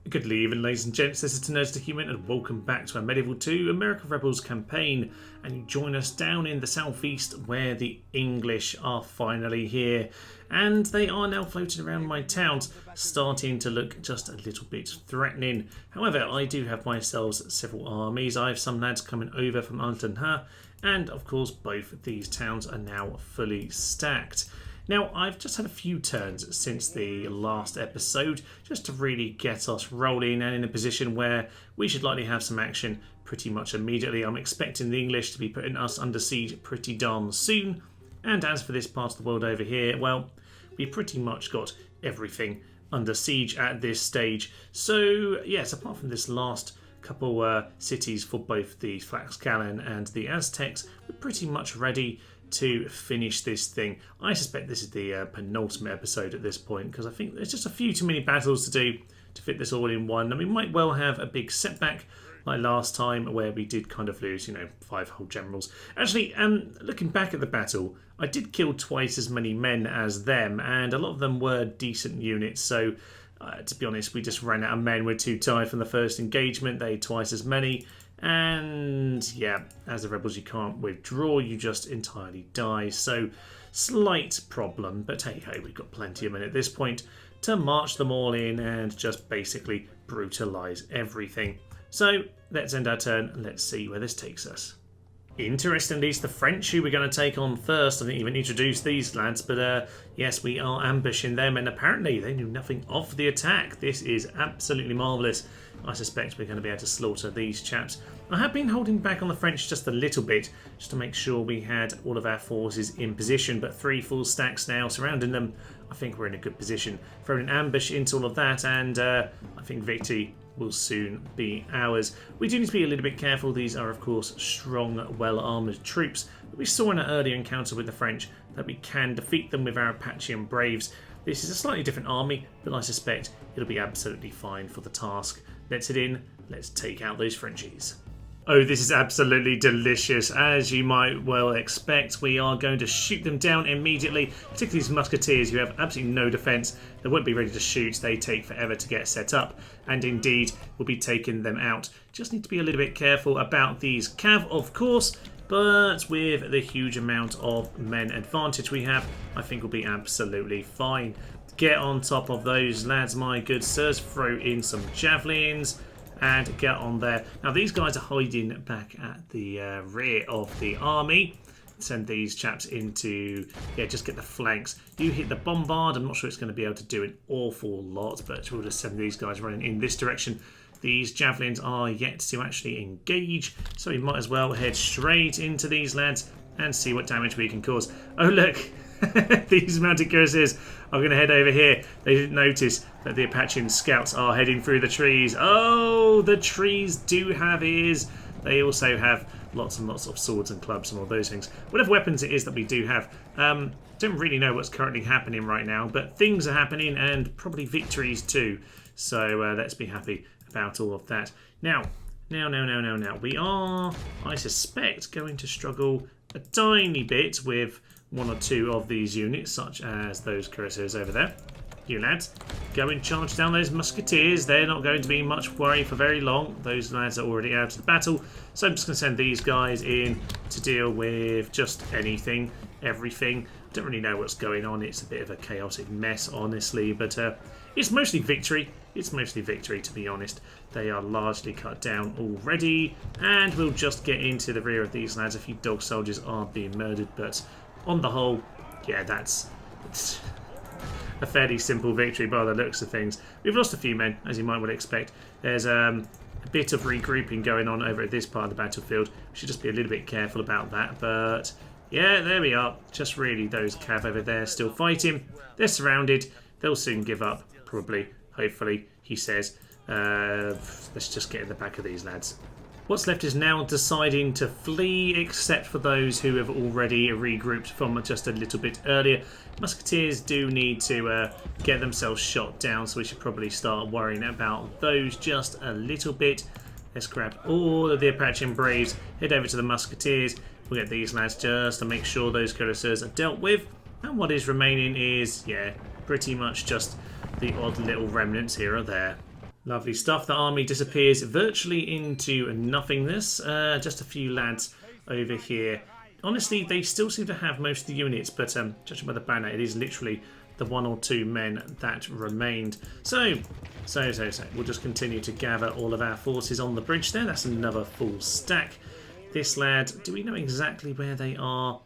Good evening, ladies and gents. This is Nerds to Human, and welcome back to our Medieval 2 American Rebels campaign. And you join us down in the southeast, where the English are finally here, and they are now floating around my towns, starting to look just a little bit threatening. However, I do have myself several armies. I have some lads coming over from Antanha, and of course, both of these towns are now fully stacked. Now, I've just had a few turns since the last episode, just to really get us rolling and in a position where we should likely have some action pretty much immediately. I'm expecting the English to be putting us under siege pretty darn soon. And as for this part of the world over here, well, we pretty much got everything under siege at this stage. So, yes, apart from this last couple cities for both the Tlaxcalan and the Aztecs, we're pretty much ready to finish this thing. I suspect this is the penultimate episode at this point, because I think there's just a few too many battles to do to fit this all in one, and we might well have a big setback like last time where we did kind of lose, 5 whole generals. Actually, looking back at the battle, I did kill twice as many men as them, and a lot of them were decent units, so to be honest, we just ran out of men. We're too tired from the first engagement. They had twice as many. And yeah, as the rebels, you can't withdraw, you just entirely die. So slight problem, but hey ho, we've got plenty of men at this point to march them all in and just basically brutalise everything. So let's end our turn and let's see where this takes us. Interestingly, it's the French who we're going to take on first. I didn't even introduce these lads, but yes, we are ambushing them, and apparently they knew nothing of the attack. This is absolutely marvellous. I suspect we're going to be able to slaughter these chaps. I have been holding back on the French just a little bit, just to make sure we had all of our forces in position, but 3 full stacks now surrounding them. I think we're in a good position. Throwing an ambush into all of that, and I think victory will soon be ours. We do need to be a little bit careful. These are, of course, strong, well-armoured troops. But we saw in an earlier encounter with the French that we can defeat them with our Apache Braves. This is a slightly different army, but I suspect it'll be absolutely fine for the task. Let's head in. Let's take out those Frenchies. Oh, this is absolutely delicious. As you might well expect, we are going to shoot them down immediately, particularly these musketeers who have absolutely no defence. They won't be ready to shoot. They take forever to get set up, and indeed we'll be taking them out. Just need to be a little bit careful about these cav, of course, but with the huge amount of men advantage we have, I think we'll be absolutely fine. Get on top of those lads, my good sirs. Throw in some javelins and get on there. Now these guys are hiding back at the rear of the army. Send these chaps into, just get the flanks. You hit the bombard. I'm not sure it's going to be able to do an awful lot, but we'll just send these guys running in this direction. These javelins are yet to actually engage, so we might as well head straight into these lads and see what damage we can cause. Oh look, these mounted cuirassiers are going to head over here. They didn't notice that the Apache scouts are heading through the trees. Oh, the trees do have ears. They also have lots and lots of swords and clubs and all those things. Whatever weapons it is that we do have. Don't really know what's currently happening right now, but things are happening and probably victories too. So let's be happy about all of that. Now. We are, I suspect, going to struggle a tiny bit with 1 or 2 of these units, such as those cuirassiers over there. You lads, go and charge down those musketeers. They're not going to be much worry for very long. Those lads are already out of the battle. So I'm just going to send these guys in to deal with just anything, everything. Don't really know what's going on. It's a bit of a chaotic mess, honestly, but it's mostly victory. It's mostly victory, to be honest. They are largely cut down already, and we'll just get into the rear of these lads. A few dog soldiers are being murdered, but on the whole, yeah, it's a fairly simple victory by the looks of things. We've lost a few men, as you might well expect. There's a bit of regrouping going on over at this part of the battlefield. We should just be a little bit careful about that, but yeah, there we are. Just really those cav over there still fighting. They're surrounded. They'll soon give up, probably, hopefully, he says. Let's just get in the back of these lads. What's left is now deciding to flee, except for those who have already regrouped from just a little bit earlier. Musketeers do need to get themselves shot down, so we should probably start worrying about those just a little bit. Let's grab all of the Apache Braves, head over to the Musketeers. We'll get these lads just to make sure those cuirassiers are dealt with. And what is remaining is, pretty much just the odd little remnants here or there. Lovely stuff. The army disappears virtually into nothingness. Just a few lads over here. Honestly, they still seem to have most of the units, but judging by the banner, it is literally the 1 or 2 men that remained. So. We'll just continue to gather all of our forces on the bridge there. That's another full stack. This lad, do we know exactly where they are?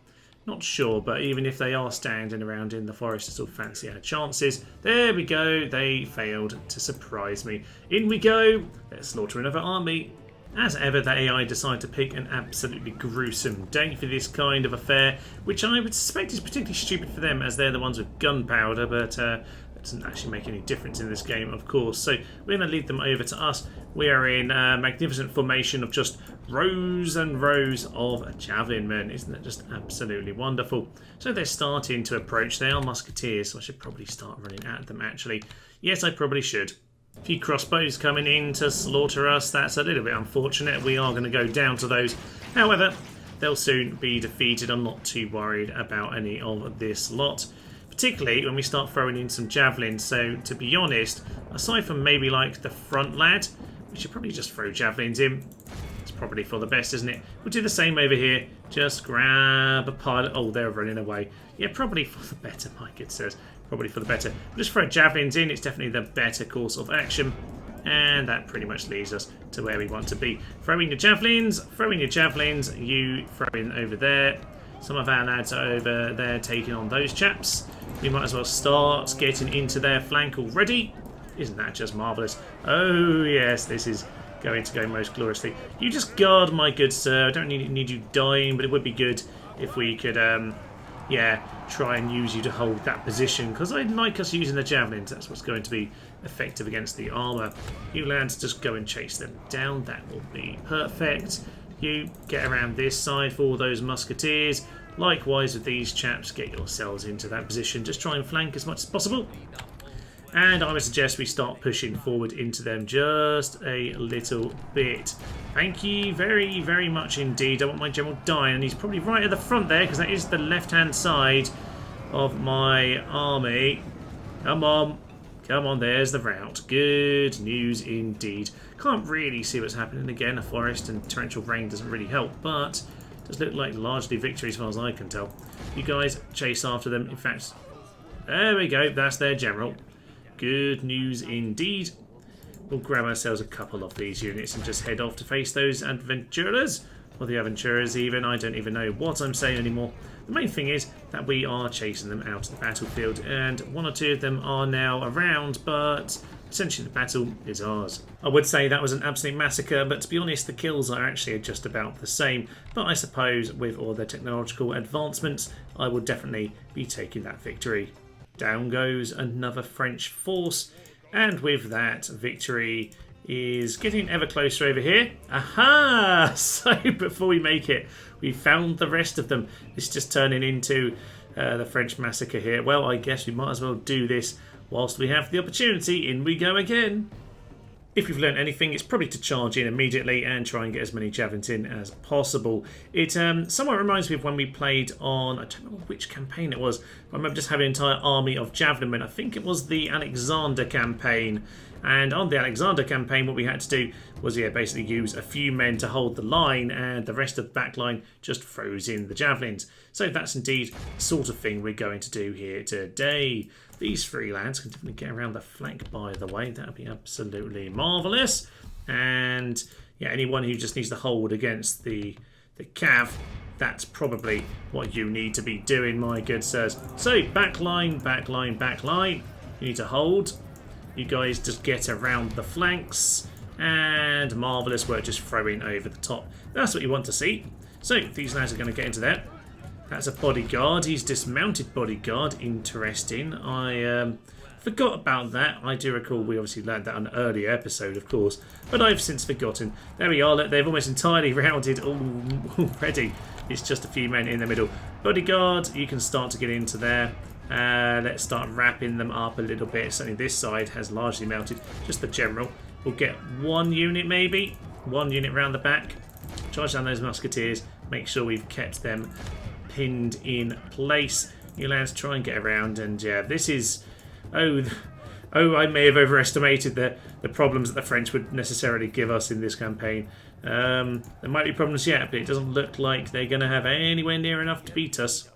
Not sure, but even if they are standing around in the forest, I still fancy our chances. There we go. They failed to surprise me. In we go. Let's slaughter another army. As ever, the AI decide to pick an absolutely gruesome day for this kind of affair, which I would suspect is particularly stupid for them as they're the ones with gunpowder, but that doesn't actually make any difference in this game, of course. So we're going to lead them over to us. We are in a magnificent formation of just rows and rows of javelin men. Isn't that just absolutely wonderful? So they're starting to approach. They are musketeers, so I should probably start running at them, actually. Yes, I probably should. A few crossbows coming in to slaughter us. That's a little bit unfortunate. We are going to go down to those. However, they'll soon be defeated. I'm not too worried about any of this lot, particularly when we start throwing in some javelins. So, to be honest, aside from maybe like the front lad, we should probably just throw javelins in. It's probably for the best, isn't it? We'll do the same over here. Just grab a pilot. Oh, they're running away. Yeah, probably for the better, Mike, it says. Probably for the better. We'll just throw javelins in. It's definitely the better course of action. And that pretty much leads us to where we want to be. Throw in your javelins. Throw in your javelins. You throw in over there. Some of our lads are over there taking on those chaps. We might as well start getting into their flank already. Isn't that just marvellous? Oh, yes, this is going to go most gloriously. You just guard, my good sir. I don't need you dying, but it would be good if we could... yeah, try and use you to hold that position, because I'd like us using the javelins. That's what's going to be effective against the armour. You lads just go and chase them down. That will be perfect. You get around this side for all those musketeers. Likewise with these chaps, get yourselves into that position. Just try and flank as much as possible. And I would suggest we start pushing forward into them just a little bit. Thank you very, very much indeed. I want my general dying, and he's probably right at the front there because that is the left-hand side of my army. Come on. Come on, there's the route. Good news indeed. Can't really see what's happening again. A forest and torrential rain doesn't really help, but does look like largely victory as far as I can tell. You guys chase after them. In fact, there we go. That's their general. Good news indeed. We'll grab ourselves a couple of these units and just head off to face those adventurers. Or the aventurers even. I don't even know what I'm saying anymore. The main thing is that we are chasing them out of the battlefield, and 1 or 2 of them are now around, but essentially the battle is ours. I would say that was an absolute massacre, but to be honest, the kills are actually just about the same. But I suppose with all the technological advancements, I will definitely be taking that victory. Down goes another French force, and with that, victory is getting ever closer over here. Aha! So before we make it, we found the rest of them. It's just turning into the French massacre here. Well, I guess we might as well do this whilst we have the opportunity. In we go again. If we've learned anything, it's probably to charge in immediately and try and get as many javelins in as possible. It somewhat reminds me of when we played on, I don't remember which campaign it was. I remember just having an entire army of javelin men. I think it was the Alexander campaign. And on the Alexander campaign, what we had to do was, basically use a few men to hold the line, and the rest of the back line just throws in the javelins. So that's indeed the sort of thing we're going to do here today. These 3 lads can definitely get around the flank, by the way. That would be absolutely marvellous. And yeah, anyone who just needs to hold against the cav, that's probably what you need to be doing, my good sirs. So back line, back line, back line. You need to hold. You guys just get around the flanks, and marvellous work just throwing over the top. That's what you want to see. So these lads are going to get into there. That's a bodyguard. He's dismounted bodyguard. Interesting. I forgot about that. I do recall we obviously learned that on an earlier episode, of course, but I've since forgotten. There we are. Look, they've almost entirely rounded already. It's just a few men in the middle. Bodyguard, you can start to get into there. Let's start wrapping them up a little bit. Certainly this side has largely melted. Just the general. We'll get 1 unit maybe. 1 unit round the back. Charge down those musketeers. Make sure we've kept them pinned in place. You lads try and get around. And yeah, this is... Oh, Oh, I may have overestimated the problems that the French would necessarily give us in this campaign. There might be problems yet, but it doesn't look like they're going to have anywhere near enough to beat us.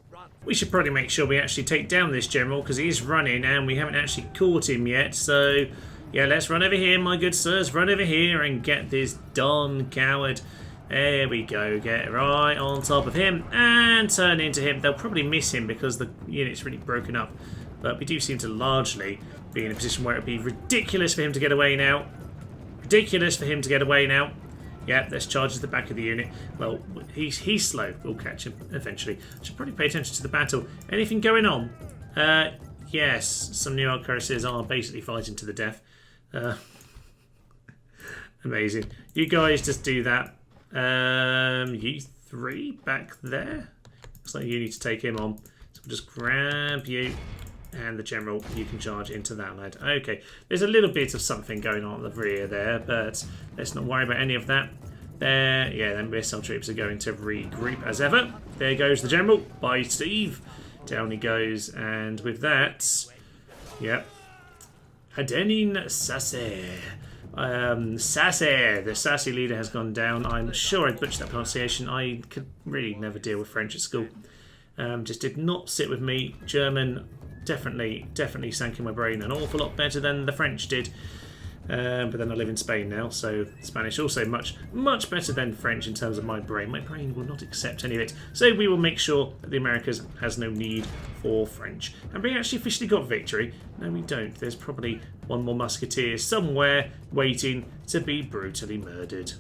We should probably make sure we actually take down this general, because he is running and we haven't actually caught him yet. So, yeah, let's run over here, my good sirs. Run over here and get this darn coward. There we go. Get right on top of him and turn into him. They'll probably miss him because the unit's really broken up. But we do seem to largely be in a position where it would be ridiculous for him to get away now. Ridiculous for him to get away now. Yeah, let's charge at the back of the unit. Well, he's slow. We'll catch him eventually. Should probably pay attention to the battle. Anything going on? Yes, some new arquebusiers are basically fighting to the death. Amazing. You guys just do that. You three back there. Looks like you need to take him on. So we'll just grab you. And the general, you can charge into that lad. Okay, there's a little bit of something going on at the rear there, but let's not worry about any of that. There, yeah, then missile troops are going to regroup as ever. There goes the general. Bye, Steve. Down he goes, and with that, yep. Adenin Sasse. Sasse, the sassy leader has gone down. I'm sure I butchered that pronunciation. I could really never deal with French at school. Just did not sit with me. German definitely sank in my brain an awful lot better than the French did. But then I live in Spain now, so Spanish also much better than French in terms of my brain. My brain will not accept any of it. So we will make sure that the Americas has no need for French. And we actually officially got victory. No, we don't. There's probably one more musketeer somewhere waiting to be brutally murdered.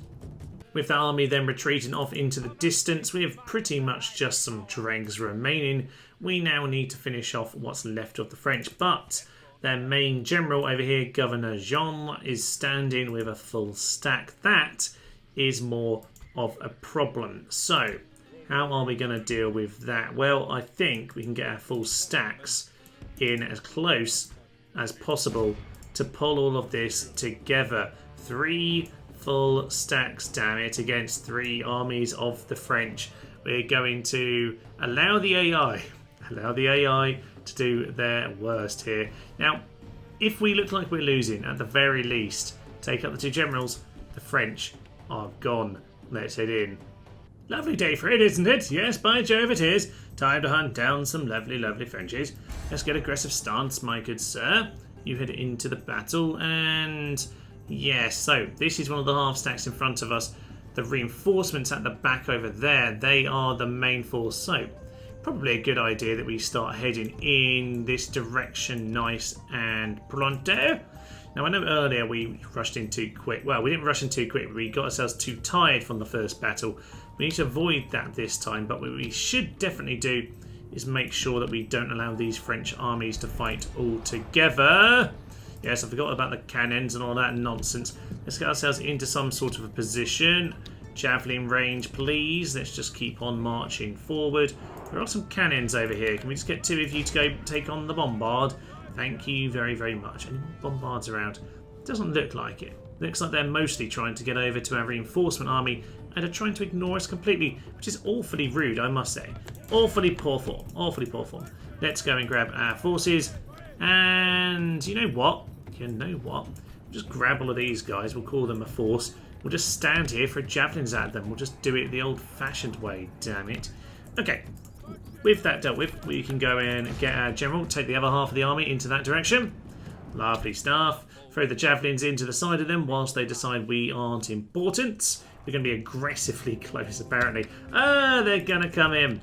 With the army then retreating off into the distance, we have pretty much just some dregs remaining. We now need to finish off what's left of the French, but their main general over here, Governor Jean, is standing with a full stack. That is more of a problem. So, how are we going to deal with that? Well, I think we can get our full stacks in as close as possible to pull all of this together. 3 full stacks, damn it, against 3 armies of the French. We're going to allow the AI to do their worst here. Now, if we look like we're losing, at the very least, take out the 2 generals. The French are gone. Let's head in. Lovely day for it, isn't it? Yes, by Jove it is. Time to hunt down some lovely Frenchies. Let's get aggressive stance, my good sir. You head into the battle, and yes, so this is one of the half stacks in front of us. The reinforcements at the back over there, they are the main force. So probably a good idea that we start heading in this direction nice and pronto. Now, I know earlier we rushed in too quick. Well, we didn't rush in too quick, but we got ourselves too tired from the first battle. We need to avoid that this time, but what we should definitely do is make sure that we don't allow these French armies to fight all together. Yes, I forgot about the cannons and all that nonsense. Let's get ourselves into some sort of a position. Javelin range, please. Let's just keep on marching forward. There are some cannons over here. Can we just get 2 of you to go take on the bombard? Thank you very much. Any more bombards around? Doesn't look like it. Looks like they're mostly trying to get over to our reinforcement army and are trying to ignore us completely, which is awfully rude, I must say. Awfully poor form. Awfully poor form. Let's go and grab our forces. And you know what? We'll just grab all of these guys. We'll call them a force. We'll just stand here for javelins at them. We'll just do it the old-fashioned way, damn it. Okay. With that dealt with, we can go in and get our general, take the other half of the army into that direction. Lovely stuff. Throw the javelins into the side of them whilst they decide we aren't important. We're going to be aggressively close, apparently. Ah, they're going to come in.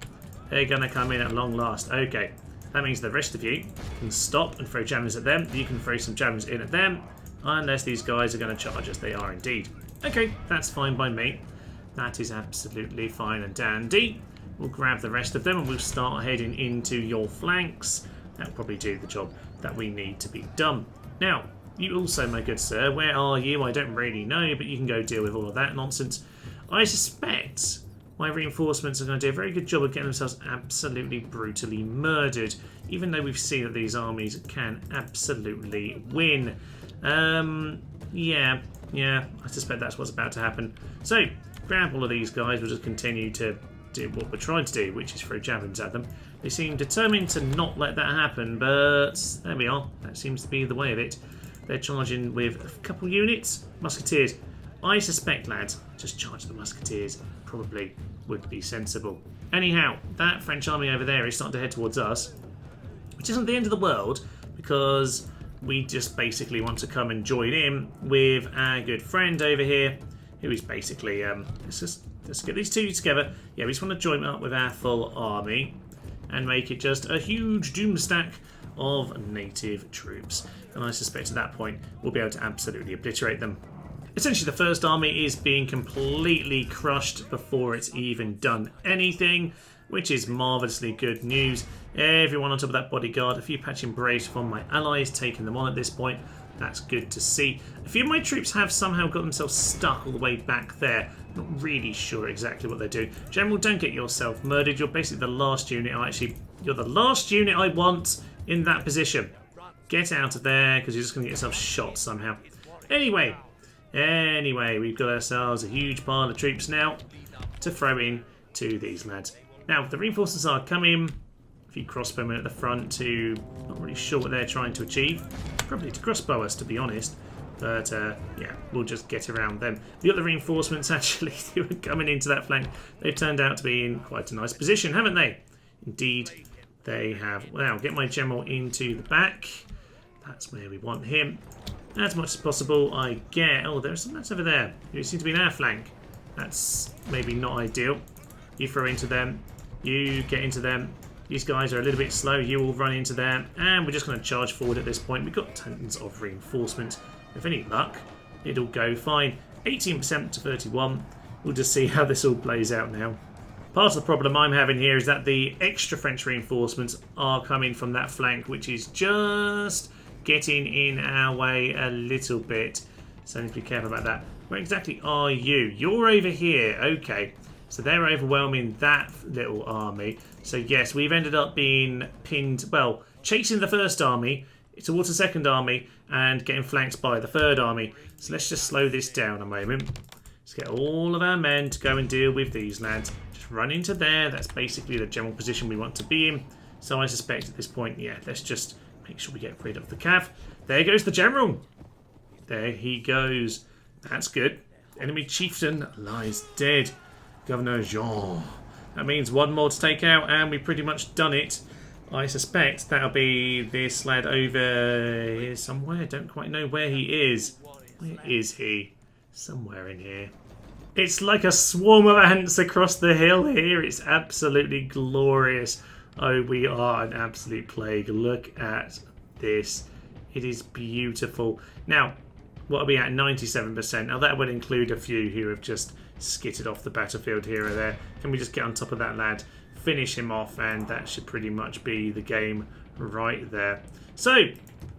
They're going to come in at long last. Okay. That means the rest of you can stop and throw javelins at them. You can throw some javelins in at them. Unless these guys are going to charge us. They are indeed. Okay, that's fine by me. That is absolutely fine and dandy. We'll grab the rest of them and we'll start heading into your flanks. That'll probably do the job that we need to be done. Now, you also, my good sir, where are you? I don't really know, but you can go deal with all of that nonsense. I suspect my reinforcements are going to do a very good job of getting themselves absolutely brutally murdered, even though we've seen that these armies can absolutely win. Yeah, I suspect that's what's about to happen. So, grab all of these guys. We'll just continue to do what we're trying to do, which is throw javelins at them. They seem determined to not let that happen, but there we are. That seems to be the way of it. They're charging with a couple units. Musketeers. I suspect, lads, just charge the musketeers probably would be sensible. Anyhow, that French army over there is starting to head towards us, which isn't the end of the world, because we just basically want to come and join in with our good friend over here, who is basically, let's get these two together. Yeah, we just want to join up with our full army and make it just a huge doomstack of native troops. And I suspect at that point we'll be able to absolutely obliterate them. Essentially, the first army is being completely crushed before it's even done anything, which is marvellously good news. Everyone on top of that bodyguard, a few patching braves from my allies taking them on at this point. That's good to see. A few of my troops have somehow got themselves stuck all the way back there. Not really sure exactly what they're doing. General, don't get yourself murdered. You're basically the last unit you're the last unit I want in that position. Get out of there, because you're just going to get yourself shot somehow. Anyway, we've got ourselves a huge pile of troops now to throw in to these lads. Now, the reinforcements are coming. A few crossbowmen at the front too. Not really sure what they're trying to achieve. Probably to crossbow us, to be honest. But, yeah, we'll just get around them. We've got the reinforcements, actually, who are coming into that flank. They've turned out to be in quite a nice position, haven't they? Indeed, they have. Well, get my general into the back. That's where we want him. As much as possible, I get... Oh, there's some lads over there who seem to be in our flank. That's maybe not ideal. You throw into them. You get into them. These guys are a little bit slow. You all run into them. And we're just going to charge forward at this point. We've got tons of reinforcements. With any luck, it'll go fine. 18% to 31. We'll just see how this all plays out now. Part of the problem I'm having here is that the extra French reinforcements are coming from that flank, which is just getting in our way a little bit. So I need to be careful about that. Where exactly are you? You're over here. Okay. So they're overwhelming that little army. So yes, we've ended up being pinned, well, chasing the first army towards the second army and getting flanked by the third army. So let's just slow this down a moment. Let's get all of our men to go and deal with these lads. Just run into there. That's basically the general position we want to be in. So I suspect at this point, yeah, let's just make sure we get rid of the cav. There goes the general. There he goes. That's good. Enemy chieftain lies dead. Governor Jean. That means one more to take out, and we've pretty much done it. I suspect that'll be this lad over here somewhere. Don't quite know where he is. Where is he? Somewhere in here. It's like a swarm of ants across the hill here. It's absolutely glorious. Oh, we are an absolute plague. Look at this. It is beautiful. Now, what are we at? 97%. Now, that would include a few who have just skittered off the battlefield here or there. Can we just get on top of that lad, finish him off, and that should pretty much be the game right there. So,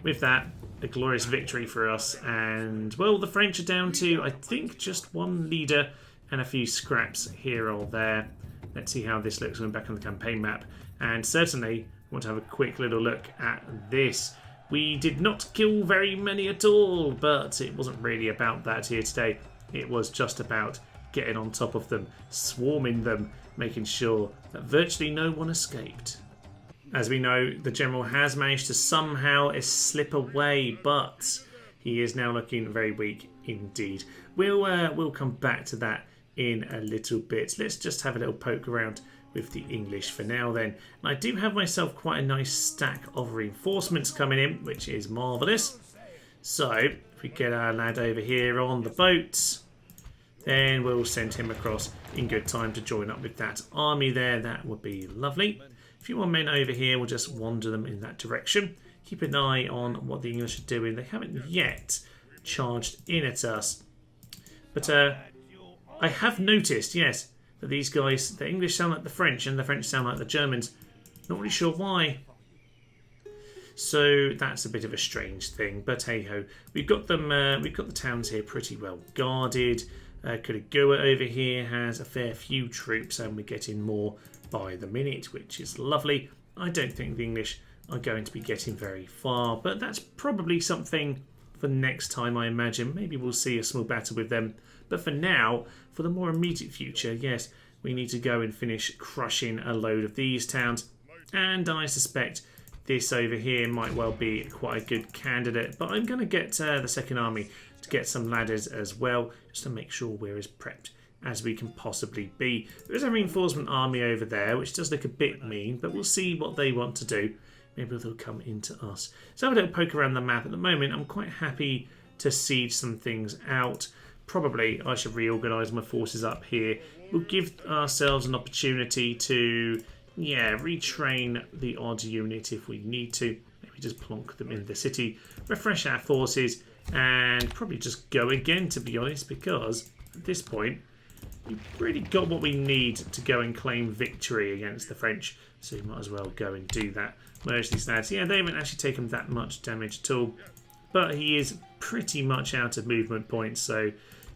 with that, a glorious victory for us. And, well, the French are down to, I think, just one leader and a few scraps here or there. Let's see how this looks when we're back on the campaign map. And certainly, I want to have a quick little look at this. We did not kill very many at all, but it wasn't really about that here today. It was just about getting on top of them, swarming them, making sure that virtually no one escaped. As we know, the general has managed to somehow slip away, but he is now looking very weak indeed. We'll come back to that in a little bit. Let's just have a little poke around with the English for now then. And I do have myself quite a nice stack of reinforcements coming in, which is marvellous. So, if we get our lad over here on the boat, then we'll send him across in good time to join up with that army there. That would be lovely. A few more men over here, we'll just wander them in that direction. Keep an eye on what the English are doing. They haven't yet charged in at us. But I have noticed, yes, that these guys, the English sound like the French and the French sound like the Germans. Not really sure why. So that's a bit of a strange thing. But hey ho, we've got them. We've got the towns here pretty well guarded. Kurigua over here has a fair few troops, and we're getting more by the minute, which is lovely. I don't think the English are going to be getting very far, but that's probably something for next time, I imagine. Maybe we'll see a small battle with them. But for now, for the more immediate future, yes, we need to go and finish crushing a load of these towns. And I suspect this over here might well be quite a good candidate. But I'm going to get the second army to get some ladders as well, just to make sure we're as prepped as we can possibly be. There is a reinforcement army over there, which does look a bit mean, but we'll see what they want to do. Maybe they'll come into us. So have a little poke around the map. At the moment, I'm quite happy to siege some things out. Probably I should reorganise my forces up here. We'll give ourselves an opportunity to, retrain the odd unit if we need to. Maybe just plonk them in the city, refresh our forces, and probably just go again, to be honest, because at this point, we've really got what we need to go and claim victory against the French. So you might as well go and do that. Merge these lads. Yeah, they haven't actually taken that much damage at all. But he is pretty much out of movement points. So,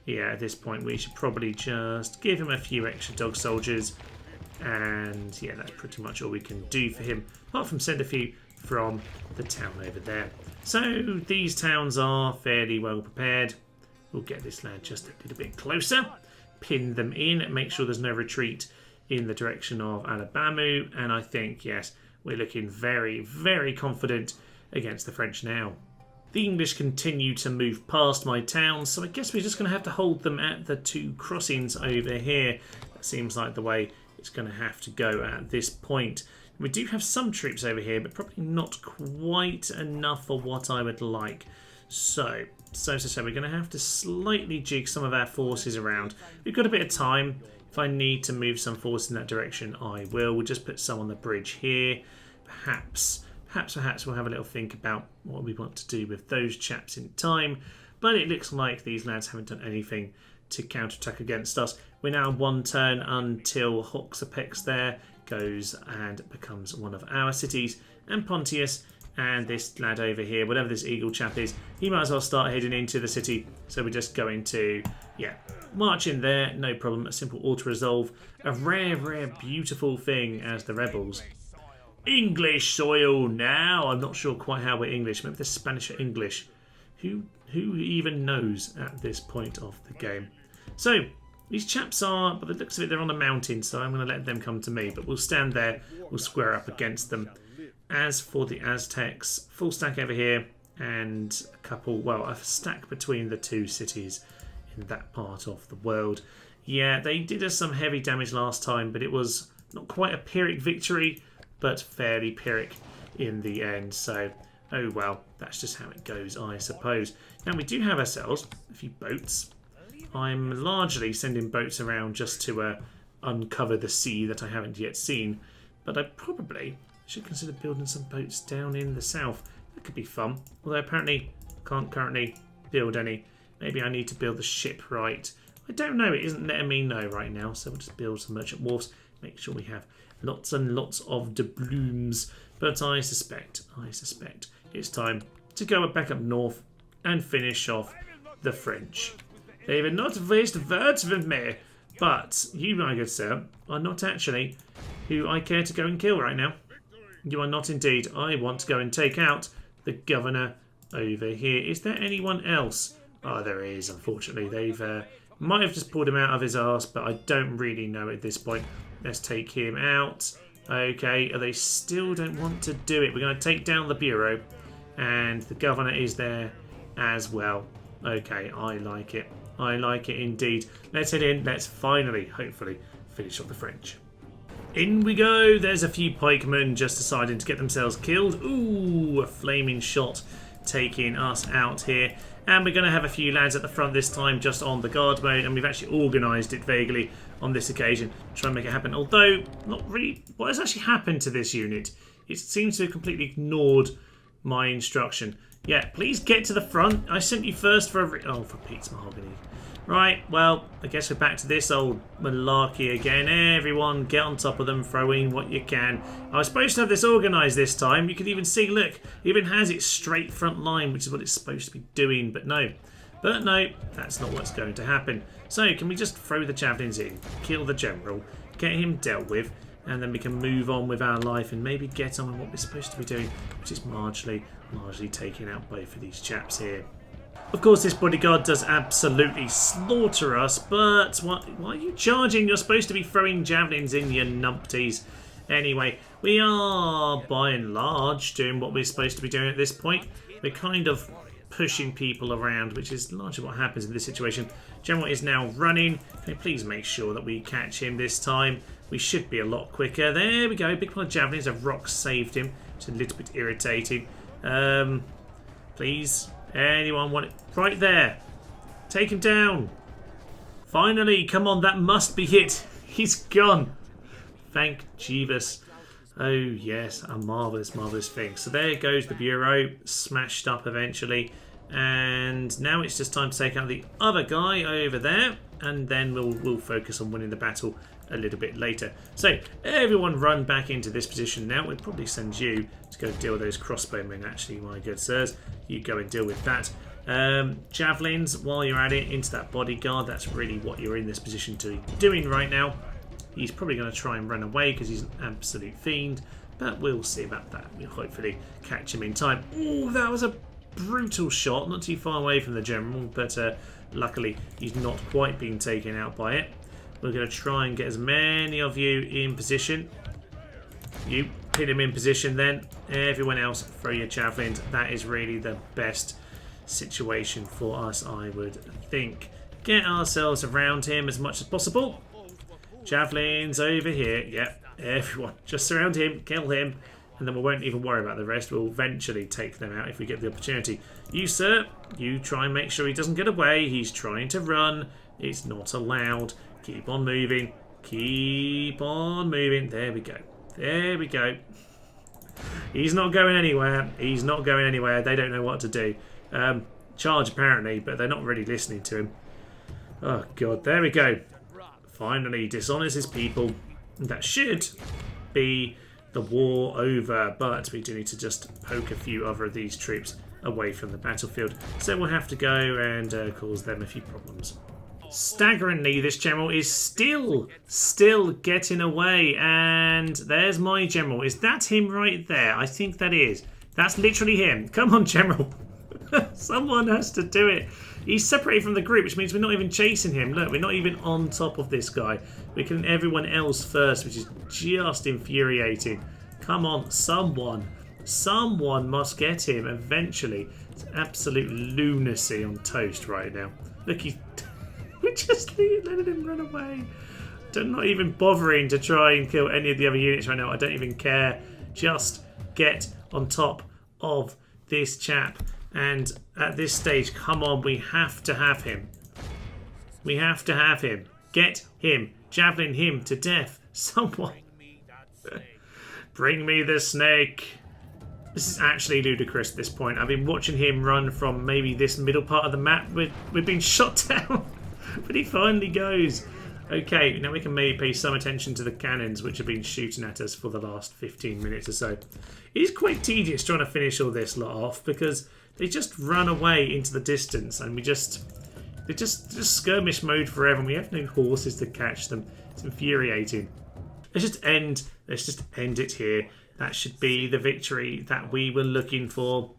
yeah, at this point we should probably just give him a few extra dog soldiers. And, yeah, that's pretty much all we can do for him. Apart from send a few from the town over there. So, these towns are fairly well prepared. We'll get this lad just a little bit closer. Pin them in. Make sure there's no retreat in the direction of Alabama. And I think, yes, we're looking very, very confident against the French now. The English continue to move past my town, so I guess we're just going to have to hold them at the two crossings over here. That seems like the way it's going to have to go at this point. We do have some troops over here, but probably not quite enough for what I would like. So we're going to have to slightly jig some of our forces around. We've got a bit of time. If I need to move some forces in that direction, I will. We'll just put some on the bridge here. Perhaps we'll have a little think about what we want to do with those chaps in time. But it looks like these lads haven't done anything to counterattack against us. We're now one turn until Hoxapex there goes and becomes one of our cities. And Pontius and this lad over here, whatever this eagle chap is, he might as well start heading into the city. So we're just going to, march in there, no problem. A simple auto-resolve. A rare, rare, beautiful thing as the rebels. English soil now. I'm not sure quite how we're English. Maybe the Spanish are English. Who even knows at this point of the game? So these chaps are, by the looks of it, they're on a mountain, so I'm going to let them come to me. But we'll stand there. We'll square up against them. As for the Aztecs, full stack over here and a stack between the two cities in that part of the world. Yeah, they did us some heavy damage last time, but it was not quite a Pyrrhic victory, but fairly Pyrrhic in the end. So, oh well, that's just how it goes, I suppose. Now, we do have ourselves a few boats. I'm largely sending boats around just to uncover the sea that I haven't yet seen. But I probably should consider building some boats down in the south. That could be fun. Although apparently can't currently build any. Maybe I need to build the shipwright. I don't know. It isn't letting me know right now. So we'll just build some merchant wharfs. Make sure we have lots and lots of doubloons. But I suspect it's time to go back up north and finish off the French. They will not waste words with me. But you, my good sir, are not actually who I care to go and kill right now. You are not indeed. I want to go and take out the governor over here. Is there anyone else? Oh, there is, unfortunately. They've might have just pulled him out of his arse, but I don't really know at this point. Let's take him out. Okay, they still don't want to do it. We're going to take down the bureau, and the governor is there as well. Okay, I like it. I like it indeed. Let's head in. Let's finally, hopefully, finish off the French. In we go. There's a few pikemen just deciding to get themselves killed. Ooh, a flaming shot taking us out here. And we're going to have a few lads at the front this time just on the guard mode. And we've actually organised it vaguely on this occasion to try and make it happen. Although, not really. What has actually happened to this unit? It seems to have completely ignored my instruction. Yeah, please get to the front. I sent you first for oh, for Pete's mahogany. Right, well, I guess we're back to this old malarkey again. Everyone, get on top of them, throw in what you can. I was supposed to have this organised this time. You can even see, look, it even has its straight front line, which is what it's supposed to be doing. But no, that's not what's going to happen. So, can we just throw the javelins in, kill the general, get him dealt with, and then we can move on with our life and maybe get on with what we're supposed to be doing, which is largely taking out both of these chaps here. Of course, this bodyguard does absolutely slaughter us, but why are you charging? You're supposed to be throwing javelins in, you numpties. Anyway, we are, by and large, doing what we're supposed to be doing at this point. We're kind of pushing people around, which is largely what happens in this situation. General is now running. Can you please make sure that we catch him this time? We should be a lot quicker. There we go. Big pile of javelins. A rock saved him. It's a little bit irritating. Please, anyone want it? Right there. Take him down. Finally, come on. That must be it. He's gone. Thank Jeeves. Oh yes, a marvellous, marvellous thing. So there goes the bureau, smashed up eventually. And now it's just time to take out the other guy over there. And then we'll focus on winning the battle a little bit later. So everyone run back into this position now. We'll probably send you to go deal with those crossbowmen actually, my good sirs. You go and deal with that. Javelins, while you're at it, into that bodyguard. That's really what you're in this position to be doing right now. He's probably going to try and run away because he's an absolute fiend, but we'll see about that. We'll hopefully catch him in time. Oh, that was a brutal shot, not too far away from the general, but luckily he's not quite been taken out by it. We're going to try and get as many of you in position. You pin him in position then. Everyone else, throw your javelins. That is really the best situation for us, I would think. Get ourselves around him as much as possible. Javelins over here. Yep, everyone. Just surround him, kill him, and then we won't even worry about the rest. We'll eventually take them out if we get the opportunity. You, sir, you try and make sure he doesn't get away. He's trying to run. It's not allowed. Keep on moving. Keep on moving. There we go. There we go. He's not going anywhere. He's not going anywhere. They don't know what to do. Charge apparently, but they're not really listening to him. Oh, God. There we go. Finally dishonours his people. That should be the war over, but we do need to just poke a few other of these troops away from the battlefield. So we'll have to go and cause them a few problems. Staggeringly, this general is still getting away, and there's my general. Is that him right there? I think that is. That's literally him. Come on, general. Someone has to do it. He's separated from the group, which means we're not even chasing him. Look, we're not even on top of this guy. We're killing everyone else first, which is just infuriating. Come on, someone. Someone must get him eventually. It's absolute lunacy on toast right now. Look, we're just letting him run away. I'm not even bothering to try and kill any of the other units right now. I don't even care. Just get on top of this chap. And at this stage, come on, we have to have him. We have to have him. Get him. Javelin him to death. Someone. Bring me the snake. This is actually ludicrous at this point. I've been watching him run from maybe this middle part of the map. We've been shot down. But he finally goes. Okay, now we can maybe pay some attention to the cannons which have been shooting at us for the last 15 minutes or so. It is quite tedious trying to finish all this lot off because they just run away into the distance and they're just skirmish mode forever and we have no horses to catch them. It's infuriating. Let's just end it here. That should be the victory that we were looking for.